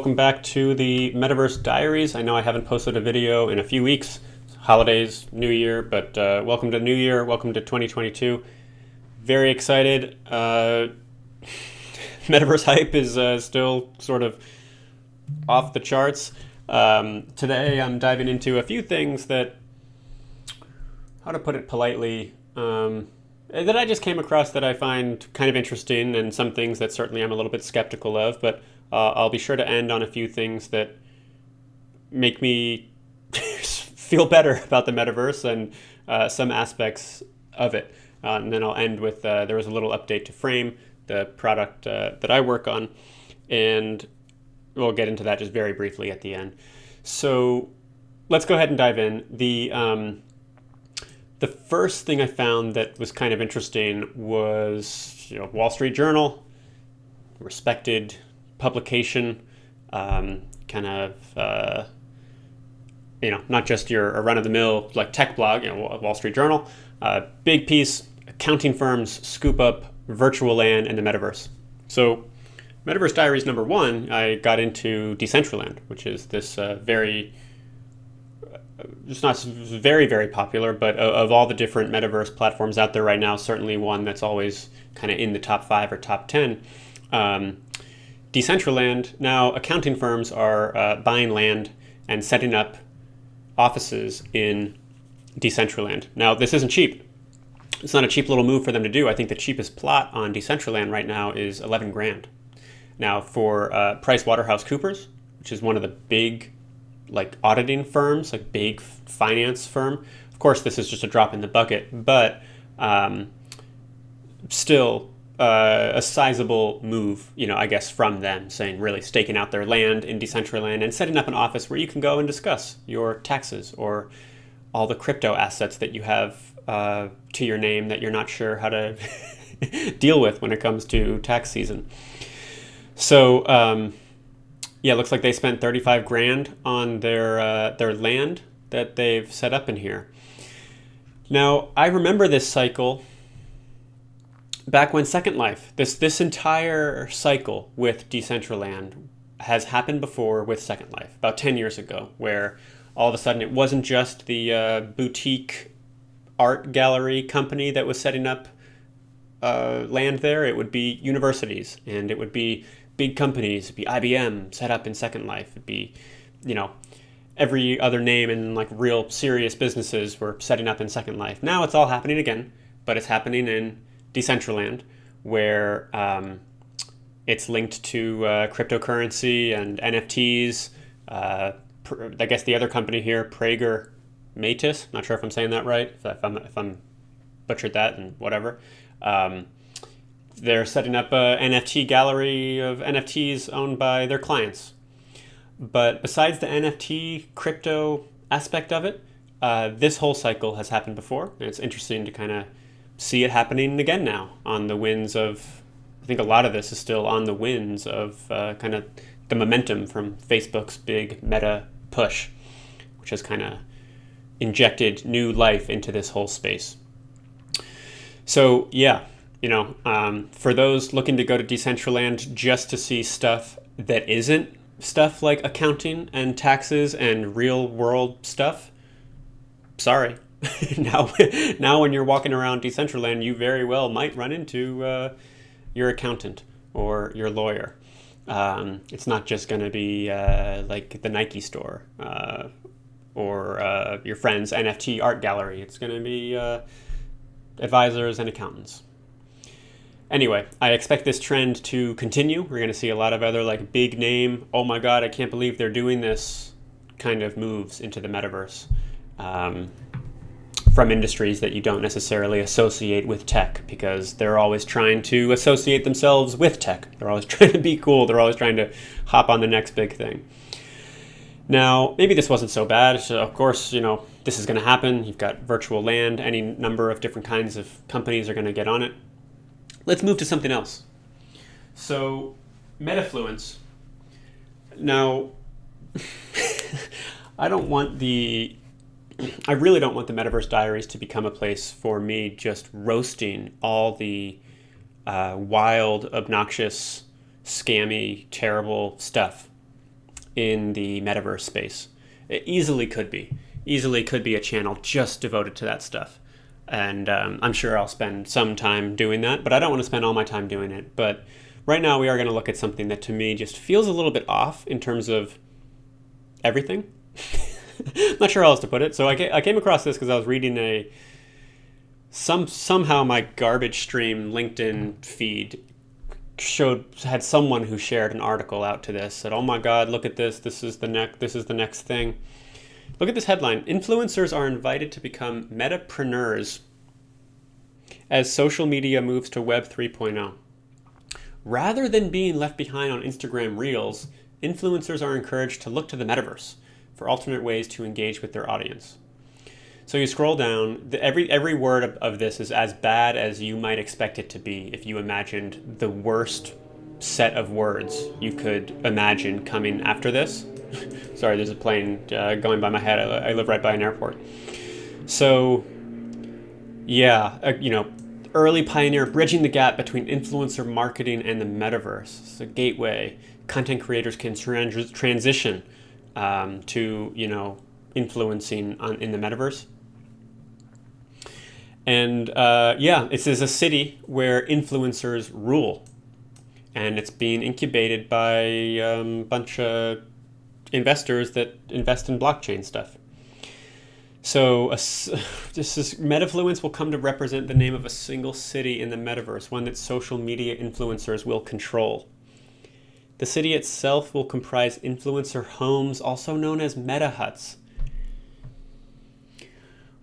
welcome back to the Metaverse Diaries. I know I haven't posted a video in a few weeks, holidays, New Year, but welcome to New Year, welcome to 2022. Very excited. Metaverse hype is still sort of off the charts. Today I'm diving into a few things that, how to put it politely, that I just came across that I find kind of interesting, and some things that certainly I'm a little bit skeptical of, but I'll be sure to end on a few things that make me feel better about the metaverse and some aspects of it. And then I'll end with, there was a little update to Frame, the product that I work on, and we'll get into that just very briefly at the end. So let's go ahead and dive in. The first thing I found that was kind of interesting was, Wall Street Journal, respected publication, not just your run-of-the-mill like tech blog, Wall Street Journal. Big piece, accounting firms scoop up virtual land and the metaverse. So Metaverse Diaries number 1, I got into Decentraland, which is this it's not very, very popular, but of all the different metaverse platforms out there right now, certainly one that's always kind of in the top 5 or top 10. Decentraland, now accounting firms are buying land and setting up offices in Decentraland. Now, this isn't cheap. It's not a cheap little move for them to do. I think the cheapest plot on Decentraland right now is 11 grand. Now, for PricewaterhouseCoopers, which is one of the big auditing firms, big finance firm. Of course, this is just a drop in the bucket, but still a sizable move, I guess, from them, saying really staking out their land in Decentraland and setting up an office where you can go and discuss your taxes or all the crypto assets that you have to your name that you're not sure how to deal with when it comes to tax season. So, it looks like they spent 35 grand on their land that they've set up in here. Now, I remember this cycle back when Second Life, this entire cycle with Decentraland has happened before with Second Life, about 10 years ago, where all of a sudden it wasn't just the boutique art gallery company that was setting up land there. It would be universities, and it would be big companies. It'd be IBM set up in Second Life. It'd be, every other name in real serious businesses were setting up in Second Life. Now it's all happening again, but it's happening in Decentraland, where it's linked to cryptocurrency and NFTs. I guess the other company here, Prager Matis, not sure if I'm saying that right, if I'm butchered that and whatever. They're setting up an NFT gallery of NFTs owned by their clients. But besides the NFT crypto aspect of it, this whole cycle has happened before. And it's interesting to kind of see it happening again now on the winds of, I think a lot of this is still on the winds of kind of the momentum from Facebook's big meta push, which has kind of injected new life into this whole space. So for those looking to go to Decentraland just to see stuff that isn't stuff like accounting and taxes and real world stuff, sorry. Now when you're walking around Decentraland, you very well might run into your accountant or your lawyer. It's not just going to be like the Nike store or your friend's NFT art gallery. It's going to be advisors and accountants. Anyway, I expect this trend to continue. We're going to see a lot of other big name, oh my god, I can't believe they're doing this kind of moves into the metaverse from industries that you don't necessarily associate with tech, because they're always trying to associate themselves with tech. They're always trying to be cool. They're always trying to hop on the next big thing. Now, maybe this wasn't so bad. So of course, this is going to happen. You've got virtual land. Any number of different kinds of companies are going to get on it. Let's move to something else. So, Metafluence. Now, I really don't want the Metaverse Diaries to become a place for me just roasting all the wild, obnoxious, scammy, terrible stuff in the metaverse space. It easily could be. Easily could be a channel just devoted to that stuff. And I'm sure I'll spend some time doing that, but I don't want to spend all my time doing it. But right now we are going to look at something that to me just feels a little bit off in terms of everything. Not sure how else to put it. So I came across this because I was reading somehow my garbage stream LinkedIn feed had someone who shared an article out to this, said, "Oh my God, look at this! This is the next thing." Look at this headline: "Influencers are invited to become metapreneurs as social media moves to Web 3.0. Rather than being left behind on Instagram Reels, influencers are encouraged to look to the metaverse for alternate ways to engage with their audience." So you scroll down, every word of this is as bad as you might expect it to be if you imagined the worst set of words you could imagine coming after this. Sorry, there's a plane going by my head. I live right by an airport. So, yeah, early pioneer bridging the gap between influencer marketing and the metaverse. It's a gateway. Content creators can transition to, influencing in the metaverse. And this is a city where influencers rule. And it's being incubated by a bunch of investors that invest in blockchain stuff. So Metafluence will come to represent the name of a single city in the metaverse, one that social media influencers will control. The city itself will comprise influencer homes, also known as meta huts,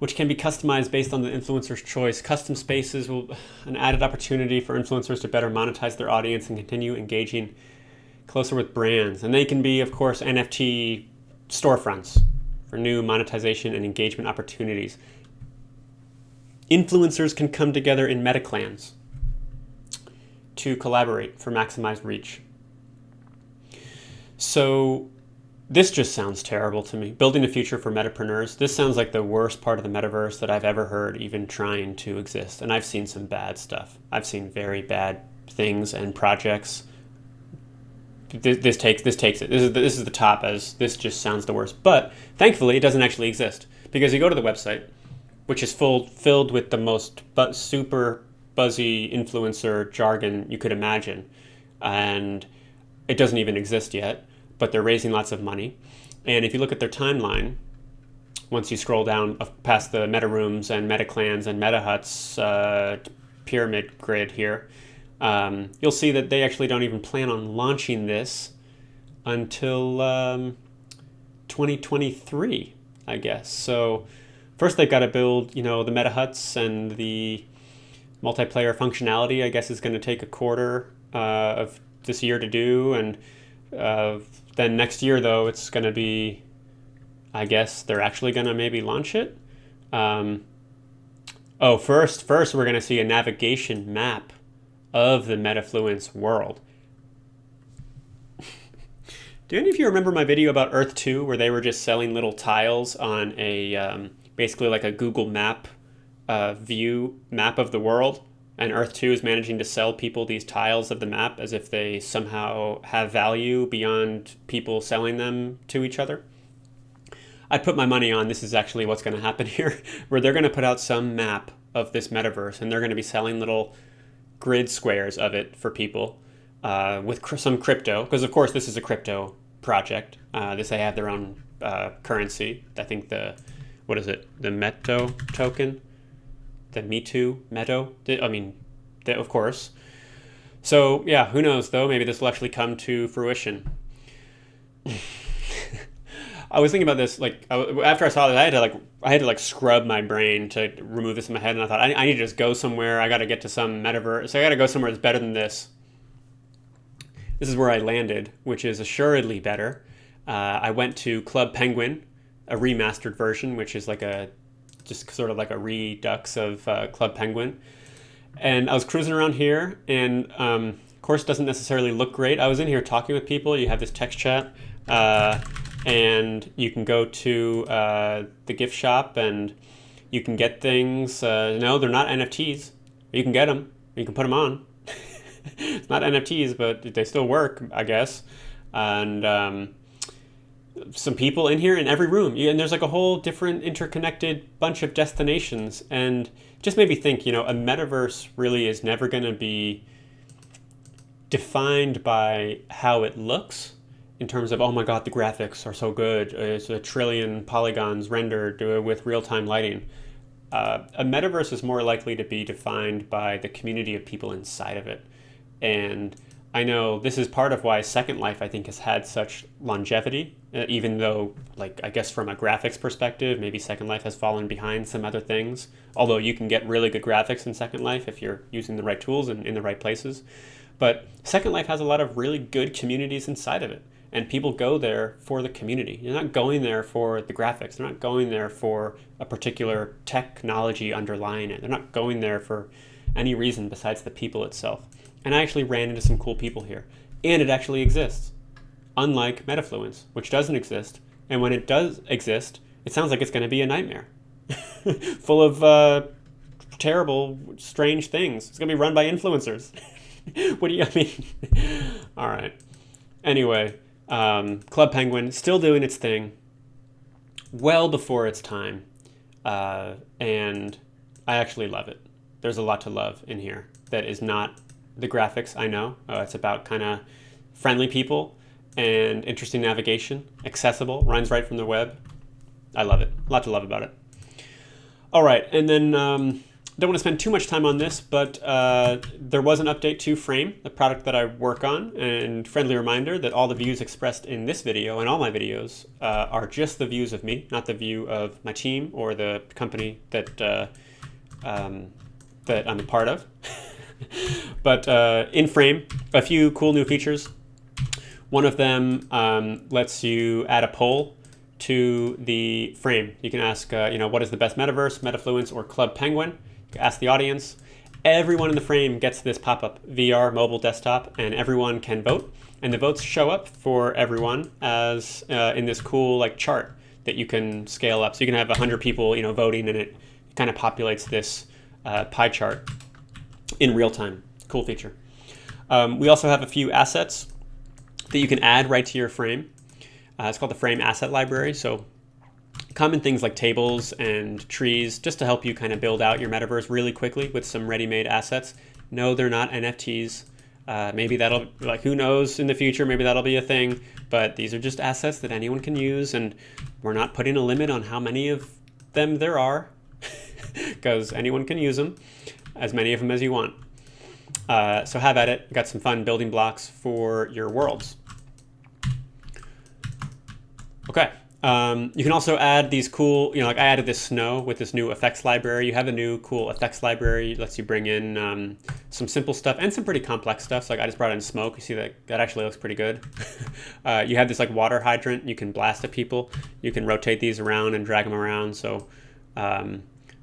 which can be customized based on the influencer's choice. Custom spaces will an added opportunity for influencers to better monetize their audience and continue engaging closer with brands. And they can be, of course, NFT storefronts for new monetization and engagement opportunities. Influencers can come together in metaclans to collaborate for maximized reach. So this just sounds terrible to me. Building a future for metapreneurs. This sounds like the worst part of the metaverse that I've ever heard even trying to exist. And I've seen some bad stuff. I've seen very bad things and projects. This takes it. This is the top, as this just sounds the worst. But thankfully, it doesn't actually exist, because you go to the website, which is filled with the most super buzzy influencer jargon you could imagine, and it doesn't even exist yet. But they're raising lots of money. And if you look at their timeline, once you scroll down past the meta rooms and meta clans and meta huts pyramid grid here, you'll see that they actually don't even plan on launching this until 2023, I guess. So first they've got to build, the meta huts, and the multiplayer functionality, I guess, is going to take a quarter of this year to do. And then next year, though, it's going to be, I guess, they're actually going to maybe launch it. First we're going to see a navigation map of the Metafluence world. Do any of you remember my video about Earth 2, where they were just selling little tiles on a, basically like a Google map view map of the world? And Earth 2 is managing to sell people these tiles of the map as if they somehow have value beyond people selling them to each other. I'd put my money on this is actually what's going to happen here, where they're going to put out some map of this metaverse, and they're going to be selling little grid squares of it for people with some crypto, because of course this is a crypto project. They have their own currency. I think the Meto token? The Me Too, Meadow, of course. So yeah, who knows though? Maybe this will actually come to fruition. I was thinking about this, after I saw this, I had to scrub my brain to remove this in my head, and I thought I need to just go somewhere. I got to get to some metaverse. I got to go somewhere that's better than this. This is where I landed, which is assuredly better. I went to Club Penguin, a remastered version, which is just sort of like a redux of Club Penguin. And I was cruising around here, and of course it doesn't necessarily look great. I was in here talking with people. You have this text chat, and you can go to the gift shop, and you can get things. No, they're not NFTs. You can get them. You can put them on. It's not NFTs, but they still work, I guess. And some people in here in every room. And there's like a whole different interconnected bunch of destinations. And just made me think, a metaverse really is never going to be defined by how it looks in terms of, oh my God, the graphics are so good. It's a trillion polygons rendered with real-time lighting. A metaverse is more likely to be defined by the community of people inside of it. And I know this is part of why Second Life, I think, has had such longevity, even though, like, I guess from a graphics perspective, maybe Second Life has fallen behind some other things. Although you can get really good graphics in Second Life if you're using the right tools and in the right places. But Second Life has a lot of really good communities inside of it. And people go there for the community. You're not going there for the graphics. They're not going there for a particular technology underlying it. They're not going there for any reason besides the people itself. And I actually ran into some cool people here. And it actually exists. Unlike Metafluence, which doesn't exist. And when it does exist, it sounds like it's going to be a nightmare. Full of terrible, strange things. It's going to be run by influencers. What do you, I mean? All right. Anyway, Club Penguin still doing its thing well before its time. And I actually love it. There's a lot to love in here that is not the graphics, I know. It's about kind of friendly people and interesting navigation, accessible, runs right from the web. I love it. A lot to love about it. All right, and then don't want to spend too much time on this, but there was an update to Frame, the product that I work on, and friendly reminder that all the views expressed in this video and all my videos are just the views of me, not the view of my team or the company that I'm a part of. But in Frame, a few cool new features. One of them lets you add a poll to the frame. You can ask, what is the best metaverse, Metafluence, or Club Penguin? You can ask the audience. Everyone in the frame gets this pop-up, VR, mobile, desktop, and everyone can vote. And the votes show up for everyone as in this cool like chart that you can scale up. So you can have 100 people, voting, and it kind of populates this pie chart in real time. Cool feature. We also have a few assets that you can add right to your frame. It's called the Frame Asset Library. So common things like tables and trees, just to help you kind of build out your metaverse really quickly with some ready-made assets. No, they're not NFTs. Maybe that'll, who knows in the future, maybe that'll be a thing. But these are just assets that anyone can use, and we're not putting a limit on how many of them there are, because anyone can use them, as many of them as you want. So have at it. Got some fun building blocks for your worlds. Okay. You can also add these cool, I added this snow with this new effects library. You have a new cool effects library. It lets you bring in some simple stuff and some pretty complex stuff. So I just brought in smoke. You see that actually looks pretty good. You have this water hydrant. You can blast at people. You can rotate these around and drag them around. So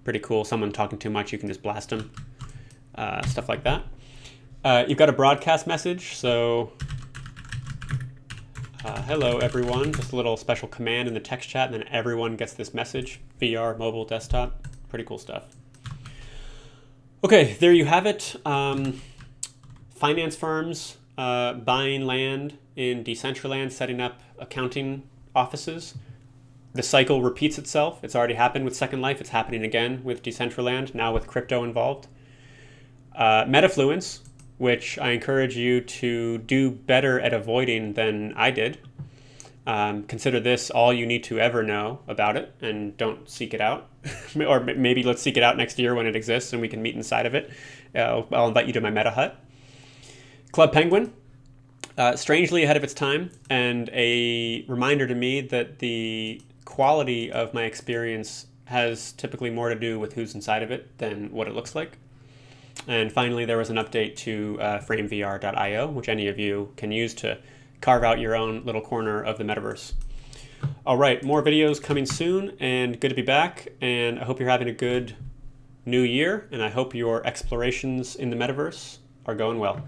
pretty cool. Someone talking too much, you can just blast them. Stuff like that. You've got a broadcast message. So hello, everyone. Just a little special command in the text chat, and then everyone gets this message. VR, mobile, desktop. Pretty cool stuff. Okay, there you have it. Finance firms buying land in Decentraland, setting up accounting offices. The cycle repeats itself. It's already happened with Second Life. It's happening again with Decentraland, now with crypto involved. Metafluence, which I encourage you to do better at avoiding than I did. Consider this all you need to ever know about it, and don't seek it out. Or maybe let's seek it out next year when it exists and we can meet inside of it. I'll invite you to my meta hut. Club Penguin, strangely ahead of its time, and a reminder to me that the quality of my experience has typically more to do with who's inside of it than what it looks like. And finally, there was an update to framevr.io, which any of you can use to carve out your own little corner of the metaverse. All right, more videos coming soon, and good to be back. And I hope you're having a good new year, and I hope your explorations in the metaverse are going well.